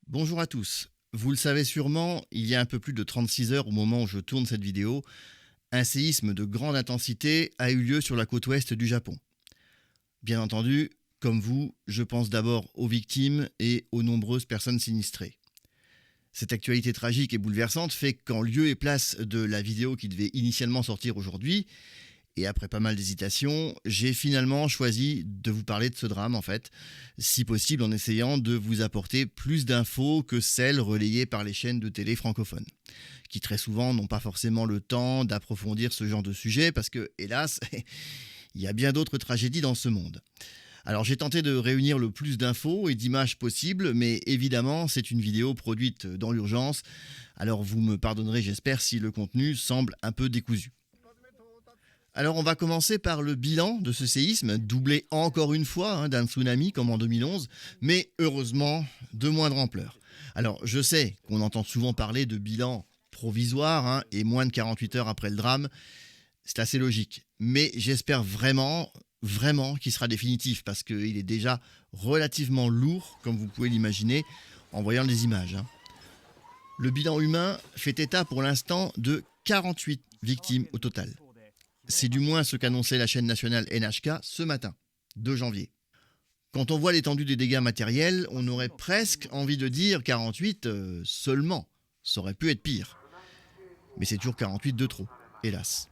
Bonjour à tous. Vous le savez sûrement, il y a un peu plus de 36 heures au moment où je tourne cette vidéo, un séisme de grande intensité a eu lieu sur la côte ouest du Japon. Bien entendu, comme vous, je pense d'abord aux victimes et aux nombreuses personnes sinistrées. Cette actualité tragique et bouleversante fait qu'en lieu et place de la vidéo qui devait initialement sortir aujourd'hui, et après pas mal d'hésitations, j'ai finalement choisi de vous parler de ce drame en fait, si possible en essayant de vous apporter plus d'infos que celles relayées par les chaînes de télé francophones, qui très souvent n'ont pas forcément le temps d'approfondir ce genre de sujet parce que, hélas, il y a bien d'autres tragédies dans ce monde. Alors j'ai tenté de réunir le plus d'infos et d'images possibles, mais évidemment c'est une vidéo produite dans l'urgence, alors vous me pardonnerez j'espère si le contenu semble un peu décousu. Alors on va commencer par le bilan de ce séisme, doublé encore une fois d'un tsunami comme en 2011, mais heureusement de moindre ampleur. Alors je sais qu'on entend souvent parler de bilan provisoire et moins de 48 heures après le drame, c'est assez logique, mais j'espère vraiment qu'il sera définitif parce qu'il est déjà relativement lourd comme vous pouvez l'imaginer en voyant les images. Le bilan humain fait état pour l'instant de 48 victimes au total. C'est du moins ce qu'annonçait la chaîne nationale NHK ce matin, 2 janvier. Quand on voit l'étendue des dégâts matériels, on aurait presque envie de dire 48 seulement. Ça aurait pu être pire. Mais c'est toujours 48 de trop, hélas.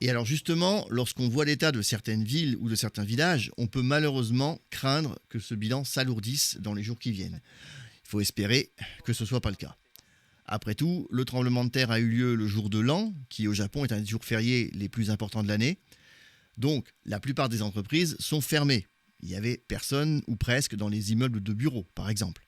Et alors justement, lorsqu'on voit l'état de certaines villes ou de certains villages, on peut malheureusement craindre que ce bilan s'alourdisse dans les jours qui viennent. Il faut espérer que ce ne soit pas le cas. Après tout, le tremblement de terre a eu lieu le jour de l'an, qui au Japon est un des jours fériés les plus importants de l'année. Donc, la plupart des entreprises sont fermées. Il n'y avait personne ou presque dans les immeubles de bureaux, par exemple.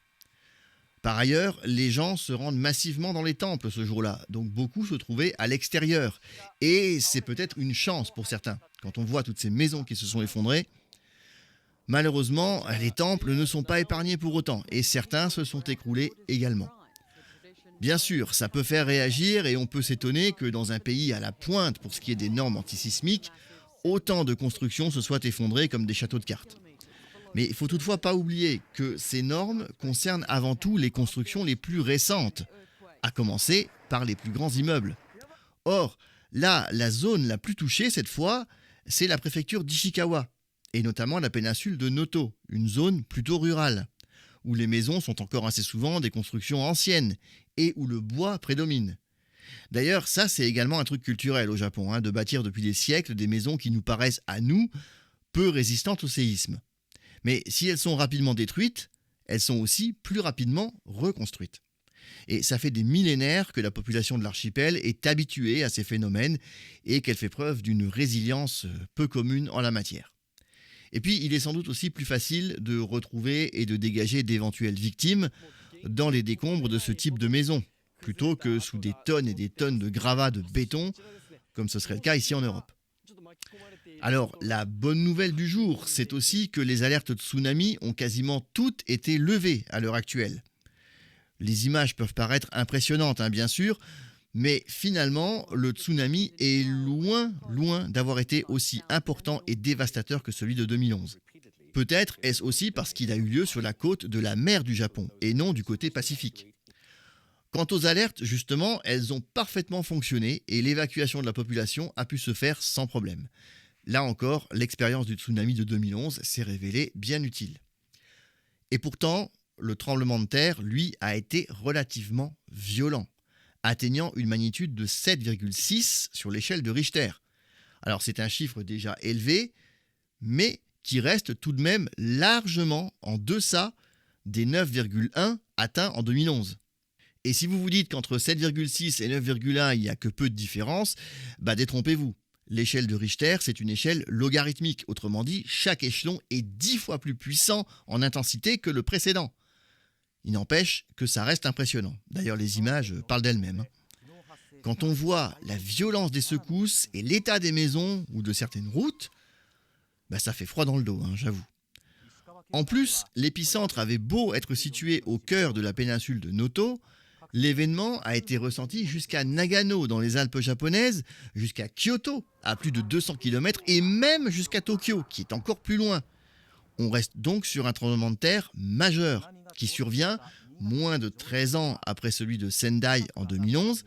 Par ailleurs, les gens se rendent massivement dans les temples ce jour-là, donc beaucoup se trouvaient à l'extérieur. Et c'est peut-être une chance pour certains. Quand on voit toutes ces maisons qui se sont effondrées, malheureusement, les temples ne sont pas épargnés pour autant, et certains se sont écroulés également. Bien sûr, ça peut faire réagir et on peut s'étonner que dans un pays à la pointe pour ce qui est des normes antisismiques, autant de constructions se soient effondrées comme des châteaux de cartes. Mais il ne faut toutefois pas oublier que ces normes concernent avant tout les constructions les plus récentes, à commencer par les plus grands immeubles. Or, là, la zone la plus touchée cette fois, c'est la préfecture d'Ishikawa, et notamment la péninsule de Noto, une zone plutôt rurale, où les maisons sont encore assez souvent des constructions anciennes et où le bois prédomine. D'ailleurs, ça c'est également un truc culturel au Japon, de bâtir depuis des siècles des maisons qui nous paraissent à nous peu résistantes au séisme. Mais si elles sont rapidement détruites, elles sont aussi plus rapidement reconstruites. Et ça fait des millénaires que la population de l'archipel est habituée à ces phénomènes et qu'elle fait preuve d'une résilience peu commune en la matière. Et puis, il est sans doute aussi plus facile de retrouver et de dégager d'éventuelles victimes dans les décombres de ce type de maison, plutôt que sous des tonnes et des tonnes de gravats de béton, comme ce serait le cas ici en Europe. Alors, la bonne nouvelle du jour, c'est aussi que les alertes de tsunami ont quasiment toutes été levées à l'heure actuelle. Les images peuvent paraître impressionnantes, bien sûr, mais finalement, le tsunami est loin d'avoir été aussi important et dévastateur que celui de 2011. Peut-être est-ce aussi parce qu'il a eu lieu sur la côte de la mer du Japon et non du côté Pacifique. Quant aux alertes, justement, elles ont parfaitement fonctionné et l'évacuation de la population a pu se faire sans problème. Là encore, l'expérience du tsunami de 2011 s'est révélée bien utile. Et pourtant, le tremblement de terre, lui, a été relativement violent, atteignant une magnitude de 7,6 sur l'échelle de Richter. Alors c'est un chiffre déjà élevé, mais qui reste tout de même largement en deçà des 9,1 atteints en 2011. Et si vous vous dites qu'entre 7,6 et 9,1 il n'y a que peu de différence, détrompez-vous. L'échelle de Richter, c'est une échelle logarithmique. Autrement dit, chaque échelon est 10 fois plus puissant en intensité que le précédent. Il n'empêche que ça reste impressionnant. D'ailleurs, les images parlent d'elles-mêmes. Quand on voit la violence des secousses et l'état des maisons ou de certaines routes, ça fait froid dans le dos, j'avoue. En plus, l'épicentre avait beau être situé au cœur de la péninsule de Noto, l'événement a été ressenti jusqu'à Nagano dans les Alpes japonaises, jusqu'à Kyoto à plus de 200 km et même jusqu'à Tokyo qui est encore plus loin. On reste donc sur un tremblement de terre majeur. qui survient moins de 13 ans après celui de Sendai en 2011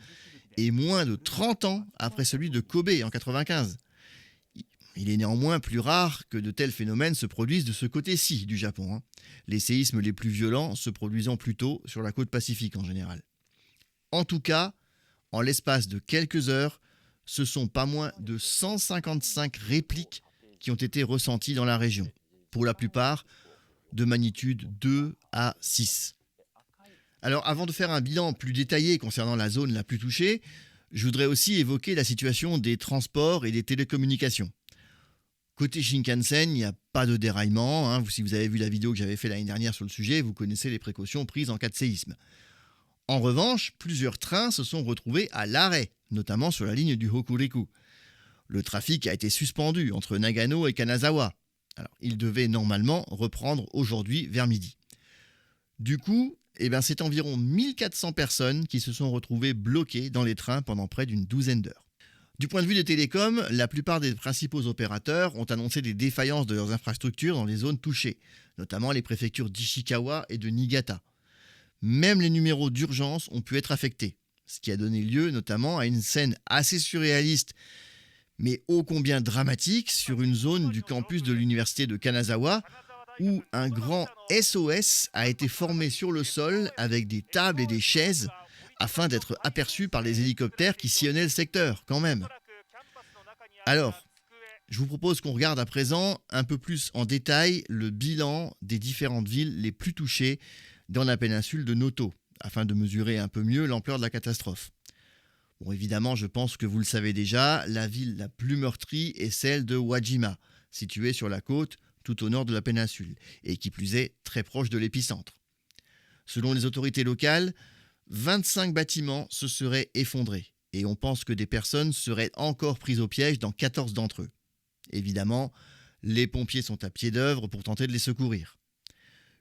et moins de 30 ans après celui de Kobe en 1995. Il est néanmoins plus rare que de tels phénomènes se produisent de ce côté-ci du Japon, les séismes les plus violents se produisant plutôt sur la côte pacifique en général. En tout cas, en l'espace de quelques heures, ce sont pas moins de 155 répliques qui ont été ressenties dans la région, pour la plupart de magnitude 2 à 6. Alors avant de faire un bilan plus détaillé concernant la zone la plus touchée, je voudrais aussi évoquer la situation des transports et des télécommunications. Côté Shinkansen, il n'y a pas de déraillement. Si vous avez vu la vidéo que j'avais faite l'année dernière sur le sujet, vous connaissez les précautions prises en cas de séisme. En revanche, plusieurs trains se sont retrouvés à l'arrêt, notamment sur la ligne du Hokuriku. Le trafic a été suspendu entre Nagano et Kanazawa. Alors, il devait normalement reprendre aujourd'hui vers midi. Du coup, c'est environ 1400 personnes qui se sont retrouvées bloquées dans les trains pendant près d'une douzaine d'heures. Du point de vue des télécoms, la plupart des principaux opérateurs ont annoncé des défaillances de leurs infrastructures dans les zones touchées, notamment les préfectures d'Ishikawa et de Niigata. Même les numéros d'urgence ont pu être affectés, ce qui a donné lieu notamment à une scène assez surréaliste, mais ô combien dramatique, sur une zone du campus de l'université de Kanazawa, où un grand SOS a été formé sur le sol avec des tables et des chaises, afin d'être aperçu par les hélicoptères qui sillonnaient le secteur, quand même. Alors, je vous propose qu'on regarde à présent un peu plus en détail le bilan des différentes villes les plus touchées dans la péninsule de Noto, afin de mesurer un peu mieux l'ampleur de la catastrophe. Bon, évidemment, je pense que vous le savez déjà, la ville la plus meurtrie est celle de Wajima, située sur la côte tout au nord de la péninsule, et qui plus est très proche de l'épicentre. Selon les autorités locales, 25 bâtiments se seraient effondrés et on pense que des personnes seraient encore prises au piège dans 14 d'entre eux. Évidemment, les pompiers sont à pied d'œuvre pour tenter de les secourir.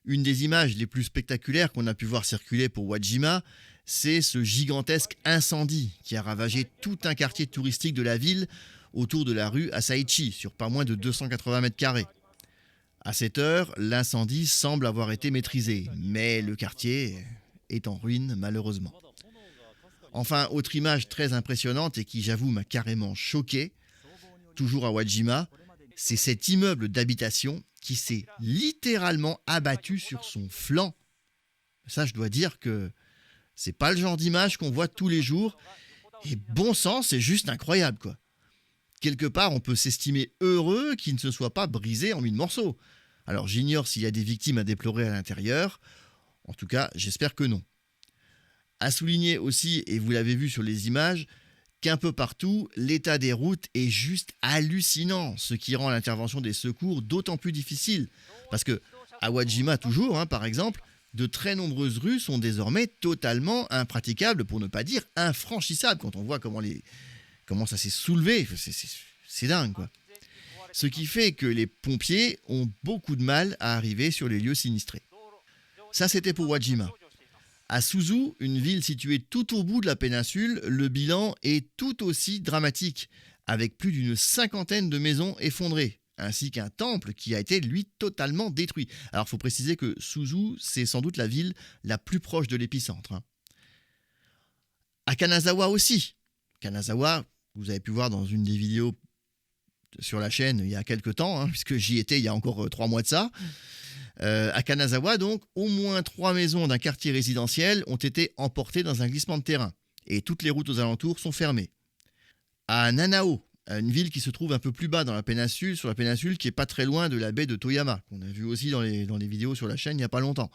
Une des images les plus spectaculaires qu'on a pu voir circuler pour Wajima, c'est ce gigantesque incendie qui a ravagé tout un quartier touristique de la ville autour de la rue Asaichi sur pas moins de 280 mètres carrés. À cette heure, l'incendie semble avoir été maîtrisé, mais le quartier est en ruine malheureusement. Enfin, autre image très impressionnante et qui j'avoue m'a carrément choqué, toujours à Wajima, c'est cet immeuble d'habitation qui s'est littéralement abattu sur son flanc. Ça, je dois dire que c'est pas le genre d'image qu'on voit tous les jours et bon sang, c'est juste incroyable quoi. Quelque part, on peut s'estimer heureux qu'il ne se soit pas brisé en 1000 morceaux. Alors j'ignore s'il y a des victimes à déplorer à l'intérieur. En tout cas, j'espère que non. À souligner aussi, et vous l'avez vu sur les images, qu'un peu partout, l'état des routes est juste hallucinant, ce qui rend l'intervention des secours d'autant plus difficile. Parce que, à Wajima toujours, par exemple, de très nombreuses rues sont désormais totalement impraticables, pour ne pas dire infranchissables, quand on voit comment ça s'est soulevé, c'est dingue quoi. Ce qui fait que les pompiers ont beaucoup de mal à arriver sur les lieux sinistrés. Ça, c'était pour Wajima. À Suzu, une ville située tout au bout de la péninsule, le bilan est tout aussi dramatique, avec plus d'une 50aine de maisons effondrées, ainsi qu'un temple qui a été, lui, totalement détruit. Alors, il faut préciser que Suzu, c'est sans doute la ville la plus proche de l'épicentre. À Kanazawa aussi. Kanazawa, vous avez pu voir dans une des vidéos sur la chaîne il y a quelques temps, puisque j'y étais il y a encore 3 mois de ça. À Kanazawa, donc, au moins 3 maisons d'un quartier résidentiel ont été emportées dans un glissement de terrain. Et toutes les routes aux alentours sont fermées. À Nanao, une ville qui se trouve un peu plus bas dans la péninsule, sur la péninsule qui est pas très loin de la baie de Toyama, qu'on a vu aussi dans les vidéos sur la chaîne il n'y a pas longtemps.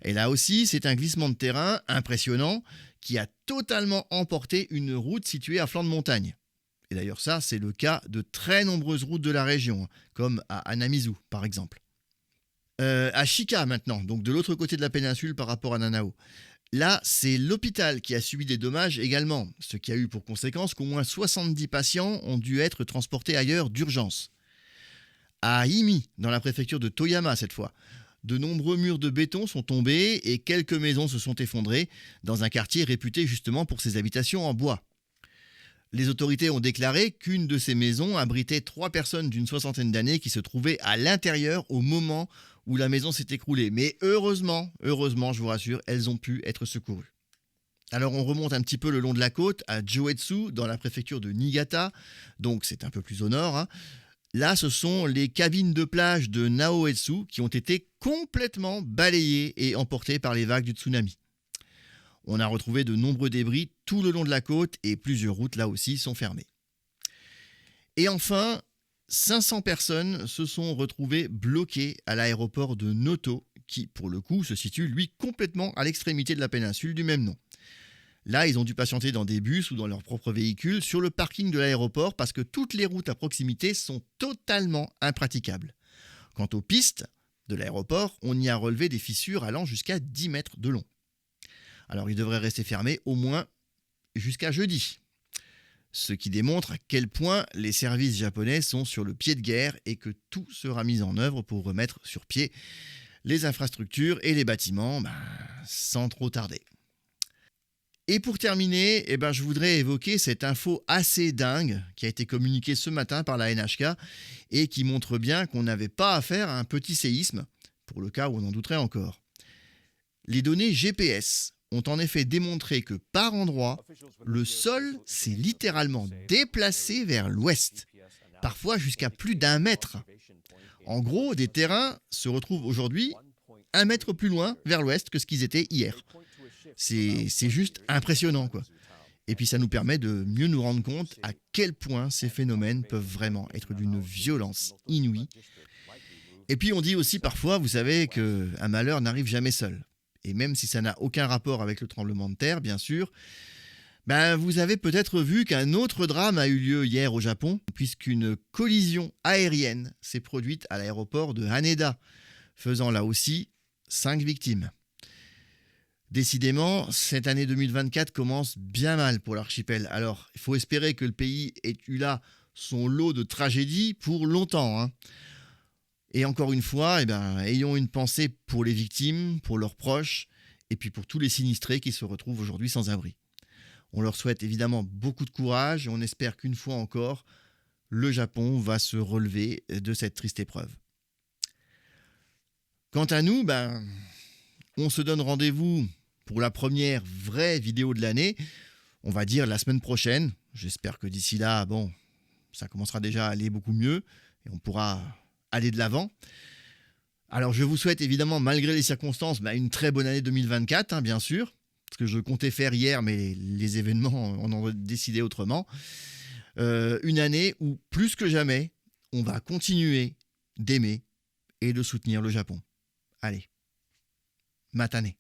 Et là aussi, c'est un glissement de terrain impressionnant qui a totalement emporté une route située à flanc de montagne. Et d'ailleurs ça, c'est le cas de très nombreuses routes de la région, comme à Anamizu par exemple. À Shika maintenant, donc de l'autre côté de la péninsule par rapport à Nanao. Là, c'est l'hôpital qui a subi des dommages également, ce qui a eu pour conséquence qu'au moins 70 patients ont dû être transportés ailleurs d'urgence. À Imi, dans la préfecture de Toyama cette fois, de nombreux murs de béton sont tombés et quelques maisons se sont effondrées dans un quartier réputé justement pour ses habitations en bois. Les autorités ont déclaré qu'une de ces maisons abritait 3 personnes d'une 60aine d'années qui se trouvaient à l'intérieur au moment où la maison s'est écroulée. Mais heureusement, je vous rassure, elles ont pu être secourues. Alors on remonte un petit peu le long de la côte, à Joetsu, dans la préfecture de Niigata, donc c'est un peu plus au nord, hein. Là, ce sont les cabines de plage de Naoetsu qui ont été complètement balayées et emportées par les vagues du tsunami. On a retrouvé de nombreux débris tout le long de la côte et plusieurs routes là aussi sont fermées. Et enfin, 500 personnes se sont retrouvées bloquées à l'aéroport de Noto, qui pour le coup se situe lui complètement à l'extrémité de la péninsule du même nom. Là, ils ont dû patienter dans des bus ou dans leur propre véhicule sur le parking de l'aéroport parce que toutes les routes à proximité sont totalement impraticables. Quant aux pistes de l'aéroport, on y a relevé des fissures allant jusqu'à 10 mètres de long. Alors, ils devraient rester fermés au moins jusqu'à jeudi. Ce qui démontre à quel point les services japonais sont sur le pied de guerre et que tout sera mis en œuvre pour remettre sur pied les infrastructures et les bâtiments sans trop tarder. Et pour terminer, je voudrais évoquer cette info assez dingue qui a été communiquée ce matin par la NHK et qui montre bien qu'on n'avait pas affaire à un petit séisme, pour le cas où on en douterait encore. Les données GPS ont en effet démontré que par endroits, le sol s'est littéralement déplacé vers l'ouest, parfois jusqu'à plus d'1 mètre. En gros, des terrains se retrouvent aujourd'hui 1 mètre plus loin vers l'ouest que ce qu'ils étaient hier. C'est juste impressionnant, quoi. Et puis ça nous permet de mieux nous rendre compte à quel point ces phénomènes peuvent vraiment être d'une violence inouïe. Et puis on dit aussi parfois, vous savez, qu'un malheur n'arrive jamais seul. Et même si ça n'a aucun rapport avec le tremblement de terre, bien sûr, vous avez peut-être vu qu'un autre drame a eu lieu hier au Japon, puisqu'une collision aérienne s'est produite à l'aéroport de Haneda, faisant là aussi 5 victimes. Décidément, cette année 2024 commence bien mal pour l'archipel. Alors, il faut espérer que le pays ait eu là son lot de tragédies pour longtemps, hein. Et encore une fois, ayons une pensée pour les victimes, pour leurs proches, et puis pour tous les sinistrés qui se retrouvent aujourd'hui sans abri. On leur souhaite évidemment beaucoup de courage et on espère qu'une fois encore, le Japon va se relever de cette triste épreuve. Quant à nous, on se donne rendez-vous pour la première vraie vidéo de l'année, on va dire la semaine prochaine. J'espère que d'ici là, ça commencera déjà à aller beaucoup mieux et on pourra aller de l'avant. Alors je vous souhaite évidemment, malgré les circonstances, une très bonne année 2024, bien sûr, ce que je comptais faire hier, mais les événements en ont décidé autrement. Une année où, plus que jamais, on va continuer d'aimer et de soutenir le Japon. Allez, matane.